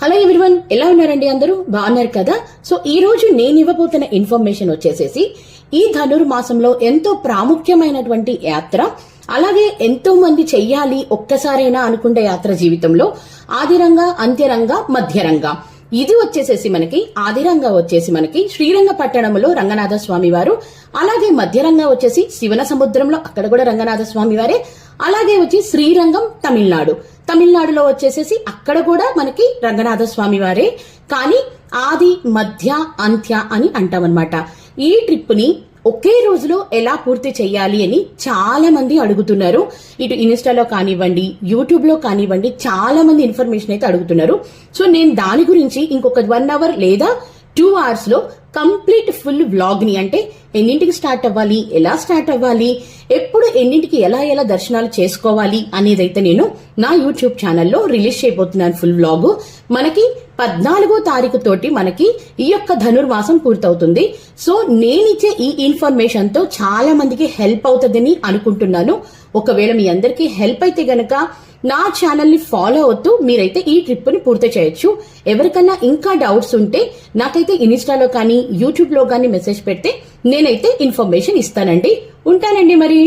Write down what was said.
Hello everyone, ఎలా ఉన్నారండి? అందరూ బాగున్నారు కదా? సో ఈ రోజు నేను ఇవ్వబోతున్న ఇన్ఫర్మేషన్ వచ్చేసేసి ఈ ధనుర్మాసంలో ఎంతో ప్రాముఖ్యమైనటువంటి యాత్ర, అలాగే ఎంతో మంది చెయ్యాలి ఒక్కసారైనా అనుకునే యాత్ర జీవితంలో ఆదిరంగా, అంత్యరంగా, మధ్యరంగా. ఇది వచ్చేసేసి మనకి ఆదిరంగా వచ్చేసి మనకి శ్రీరంగపట్టణంలో రంగనాథ స్వామి వారు, అలాగే మధ్యరంగా వచ్చేసి శివన సముద్రంలో అక్కడ కూడా రంగనాథ స్వామి వారే, అలాగే వచ్చి శ్రీరంగం తమిళనాడులో వచ్చేసేసి అక్కడ కూడా మనకి రంగనాథ స్వామి వారే. కానీ ఆది, మధ్య, అంత్య అని అంటామన్నమాట. ఈ ట్రిప్ ని ఒకే రోజులో ఎలా పూర్తి చెయ్యాలి అని చాలా మంది అడుగుతున్నారు. ఇటు ఇన్స్టాలో కానివ్వండి, యూట్యూబ్ లో కానివ్వండి, చాలా మంది ఇన్ఫర్మేషన్ అయితే అడుగుతున్నారు. సో నేను దాని గురించి ఇంకొక 1 అవర్ లేదా 2 అవర్స్ లో కంప్లీట్ ఫుల్ వ్లాగ్ ని, అంటే ఎన్నింటికి స్టార్ట్ అవ్వాలి, ఎలా స్టార్ట్ అవ్వాలి, ఎప్పుడు ఎన్నింటికి ఎలా దర్శనాలు చేసుకోవాలి అనేదైతే నేను నా యూట్యూబ్ ఛానల్లో రిలీజ్ చేయబోతున్నాను. ఫుల్ వ్లాగ్ మనకి 14వ తారీఖు తోటి మనకి ఈ యొక్క ధనుర్మాసం పూర్తవుతుంది. సో నేనిచ్చే ఈ ఇన్ఫర్మేషన్ తో చాలా మందికి హెల్ప్ అవుతుందని అనుకుంటున్నాను. ఒకవేళ మీ అందరికీ హెల్ప్ అయితే గనక నా ఛానల్ ని ఫాలో అవుతూ మీరైతే ఈ ట్రిప్ ని పూర్తి చేయొచ్చు. ఎవరికన్నా ఇంకా డౌట్స్ ఉంటే నాకైతే ఇన్స్టాలో కానీ యూట్యూబ్ లో కానీ మెసేజ్ పెడితే నేనైతే ఇన్ఫర్మేషన్ ఇస్తానండి. ఉంటానండి మరి.